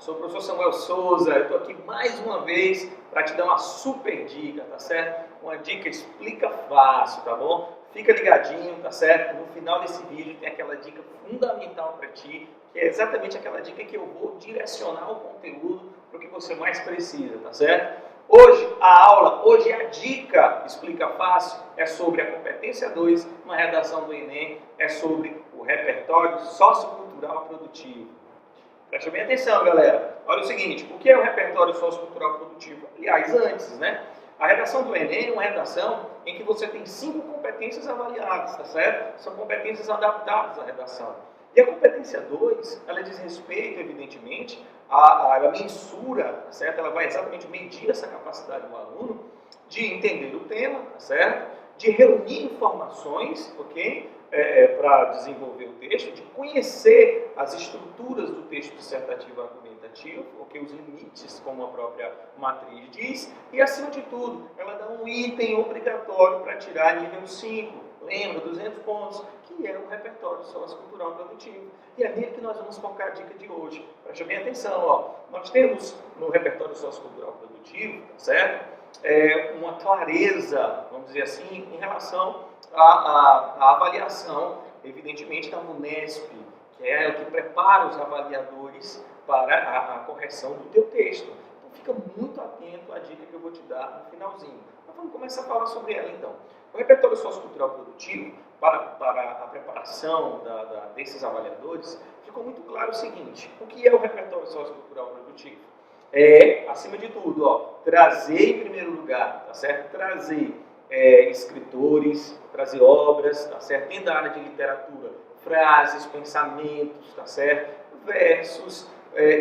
Sou o professor Samuel Souza, eu estou aqui mais uma vez para te dar uma super dica, tá certo? Uma dica explica fácil, tá bom? Fica ligadinho, tá certo? No final desse vídeo tem aquela dica fundamental para ti, que é exatamente aquela dica que eu vou direcionar o conteúdo para o que você mais precisa, tá certo? Hoje a dica explica fácil é sobre a competência 2, uma redação do Enem, é sobre o repertório sociocultural produtivo. Preste bem atenção, galera. Olha o seguinte, o que é o repertório sociocultural produtivo? Aliás, antes, né? A redação do Enem é uma redação em que você tem 5 competências avaliadas, tá certo? São competências adaptadas à redação. E a competência 2, ela diz respeito, evidentemente, ela mensura, tá certo? Ela vai exatamente medir essa capacidade do aluno de entender o tema, tá certo? De reunir informações, ok? Para desenvolver o texto, de conhecer as estruturas do texto dissertativo argumentativo, ok? Os limites, como a própria matriz diz, e acima de tudo, ela dá um item obrigatório para tirar nível 5, lembra, 200 pontos, que é o repertório sociocultural produtivo. E é nele que nós vamos focar a dica de hoje. Preste bem atenção, ó. Nós temos no repertório sociocultural produtivo, certo? Uma clareza, vamos dizer assim, em relação à avaliação, evidentemente, da Unesp, que é o que prepara os avaliadores para a correção do teu texto. Então, fica muito atento à dica que eu vou te dar no finalzinho. Mas vamos começar a falar sobre ela, então. O repertório sociocultural produtivo, para a preparação desses avaliadores, ficou muito claro o seguinte: o que é o repertório sociocultural produtivo? Acima de tudo, ó, trazer em primeiro lugar, tá certo? Trazer escritores, trazer obras, tá certo? Dentro da área de literatura, frases, pensamentos, tá certo? Versos,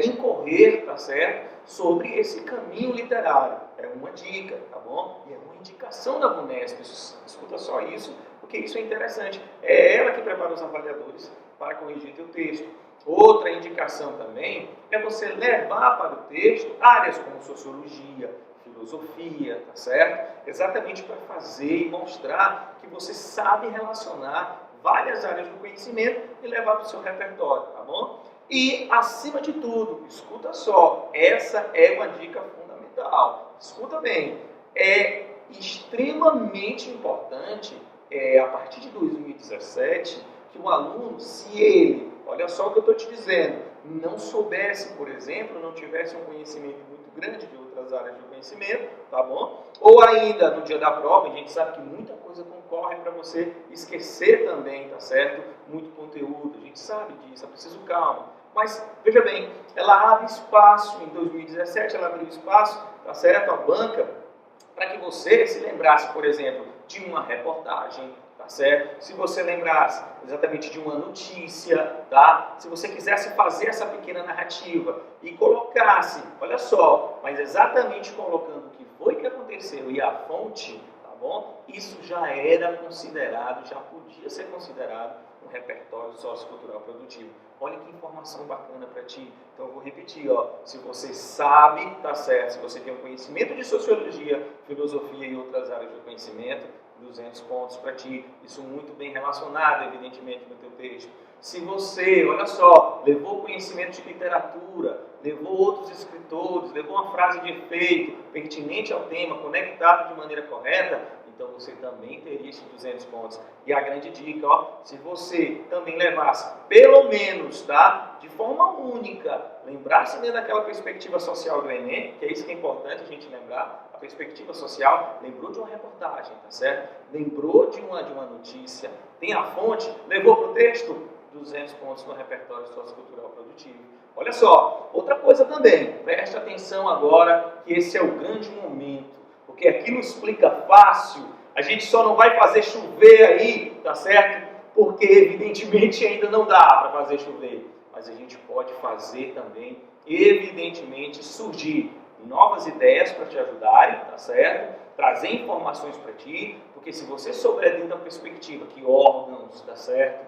incorrer, tá certo? Sobre esse caminho literário. É uma dica, tá bom? E é uma indicação da Unesp. Escuta só isso, porque isso é interessante. É ela que prepara os avaliadores para corrigir teu texto. Outra indicação também é você levar para o texto áreas como sociologia, filosofia, tá certo? Exatamente para fazer e mostrar que você sabe relacionar várias áreas do conhecimento e levar para o seu repertório, tá bom? E, acima de tudo, escuta só, essa é uma dica fundamental. Escuta bem, é extremamente importante, a partir de 2017, que o aluno, se ele, olha só o que eu estou te dizendo, não soubesse, por exemplo, não tivesse um conhecimento muito grande de outras áreas de conhecimento, tá bom? Ou ainda, no dia da prova, a gente sabe que muita coisa concorre para você esquecer também, tá certo? Muito conteúdo, a gente sabe disso, é preciso calma. Mas, veja bem, ela abre espaço, em 2017 ela abriu espaço, tá certo? A banca, para que você se lembrasse, por exemplo, de uma reportagem, tá certo? Se você lembrasse exatamente de uma notícia, tá? Se você quisesse fazer essa pequena narrativa e colocasse, olha só, mas exatamente colocando o que foi que aconteceu e a fonte, tá bom? Isso já era considerado, já podia ser considerado um repertório sociocultural produtivo. Olha que informação bacana para ti. Então eu vou repetir, ó, se você sabe, tá certo, se você tem um conhecimento de sociologia, filosofia e outras áreas do conhecimento, 200 pontos para ti, isso muito bem relacionado, evidentemente, no teu texto. Se você, olha só, levou conhecimento de literatura, levou outros escritores, levou uma frase de efeito pertinente ao tema, conectado de maneira correta, então você também teria esses 200 pontos. E a grande dica, ó, se você também levasse, pelo menos, tá, de forma única, lembrasse dentro daquela perspectiva social do Enem, que é isso que é importante a gente lembrar, a perspectiva social, lembrou de uma reportagem, tá certo? Lembrou de uma notícia, tem a fonte, levou para o texto, 200 pontos no repertório sociocultural produtivo. Olha só, outra coisa também, preste atenção agora, que esse é o grande momento, porque aqui não explica fácil, a gente só não vai fazer chover aí, tá certo? Porque evidentemente ainda não dá para fazer chover, mas a gente pode fazer também, evidentemente, surgir novas ideias para te ajudarem, tá certo? Trazer informações para ti, porque se você souber dentro da perspectiva que órgãos, tá certo?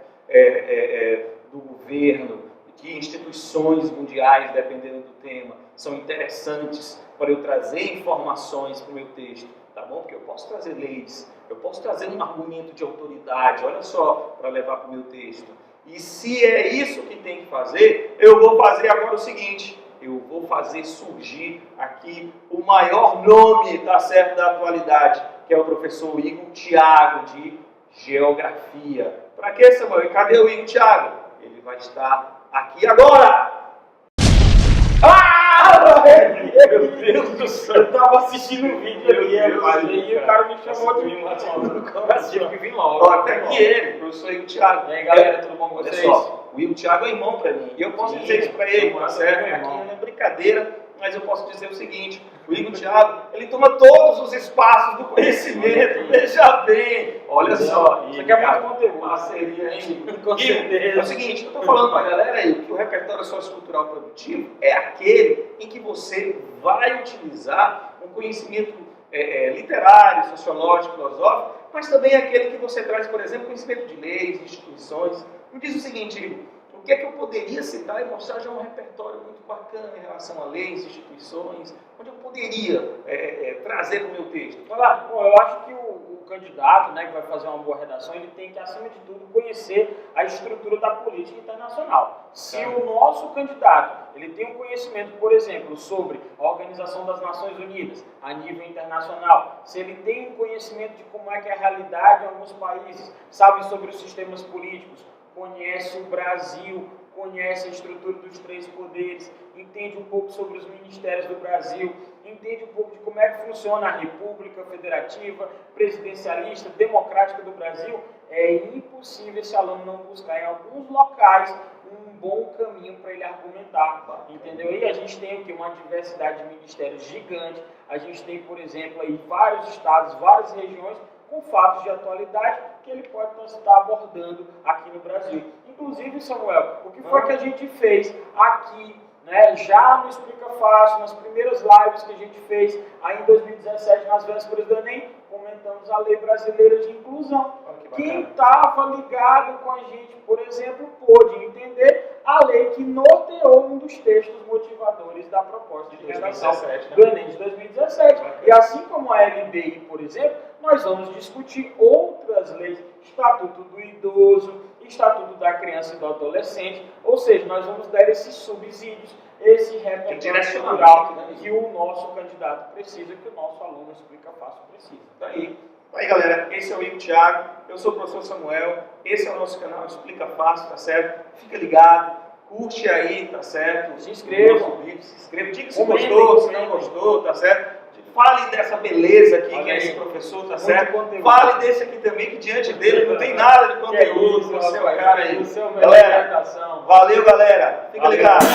Do governo, que instituições mundiais, dependendo do tema, são interessantes para eu trazer informações para o meu texto, tá bom? Porque eu posso trazer leis, eu posso trazer um argumento de autoridade, olha só, para levar para o meu texto. E se é isso que tem que fazer, eu vou fazer agora o seguinte, eu vou fazer surgir aqui o maior nome, tá certo, da atualidade, que é o professor Igor Thiago, de Geografia. Para que, Samuel? E cadê o Igor Thiago? Ele vai estar aqui agora! Meu Deus do céu! Eu tava assistindo um vídeo ali, e o cara me chamou de mim. Tive que vir logo. Ó, tá aqui ele, o professor Igor Thiago. E aí, galera, tudo bom com vocês? Só, o Igor Thiago é irmão para mim. E eu posso dizer isso para ele, tá certo? Aqui não é brincadeira, mas eu posso dizer o seguinte: o Igor Thiago, ele toma todos os espaços do conhecimento. Veja bem. Olha só. Isso aqui é muito conteúdo. Parceria, hein? Com certeza. É o seguinte, eu tô falando pra galera aí que o repertório sociocultural produtivo é aquele em que você vai utilizar um conhecimento literário, sociológico, filosófico, mas também aquele que você traz, por exemplo, conhecimento de leis, de instituições. Me diz o seguinte, Igor, o que é que eu poderia citar e mostrar já um repertório muito bacana em relação a leis, instituições, onde eu poderia trazer para o meu texto? Vai lá. Bom, eu acho que o candidato, né, que vai fazer uma boa redação, ele tem que, acima de tudo, conhecer a estrutura da política internacional. Se o nosso candidato ele tem um conhecimento, por exemplo, sobre a Organização das Nações Unidas a nível internacional, se ele tem um conhecimento de como é que é a realidade em alguns países, sabe sobre os sistemas políticos, conhece o Brasil, conhece a estrutura dos três poderes, entende um pouco sobre os ministérios do Brasil, entende um pouco de como é que funciona a República Federativa, presidencialista, democrática do Brasil, é impossível esse aluno não buscar em alguns locais um bom caminho para ele argumentar, entendeu? E a gente tem aqui uma diversidade de ministérios gigante, a gente tem, por exemplo, aí vários estados, várias regiões, com fatos de atualidade que ele pode estar abordando aqui no Brasil. Inclusive, Samuel, o que foi que a gente fez aqui, né, já no Explica Fácil, nas primeiras lives que a gente fez aí em 2017, nas vésperas do Enem, comentamos a Lei Brasileira de Inclusão. Quem estava ligado com a gente, por exemplo, pôde entender a lei que norteou um dos textos motivadores da proposta de redação do Enem de 2017. E assim como a LBI, por exemplo, nós vamos discutir outras leis, Estatuto do Idoso, Estatuto da Criança e do Adolescente, ou seja, nós vamos dar esses subsídios, esse repertório cultural que o nosso candidato precisa, que o nosso aluno Explica Fácil precisa. Daí, galera, esse é o Igor Thiago, eu sou o professor Samuel, esse é o nosso canal Explica Fácil, tá certo? Fica ligado, curte aí, tá certo? Se inscreva, diga se gostou, se não gostou, tá certo? Fale dessa beleza aqui, que é esse professor, tá certo? Fale desse aqui também, que diante dele não tem nada de conteúdo, você é o cara aí. Galera, valeu, galera. Fica ligado.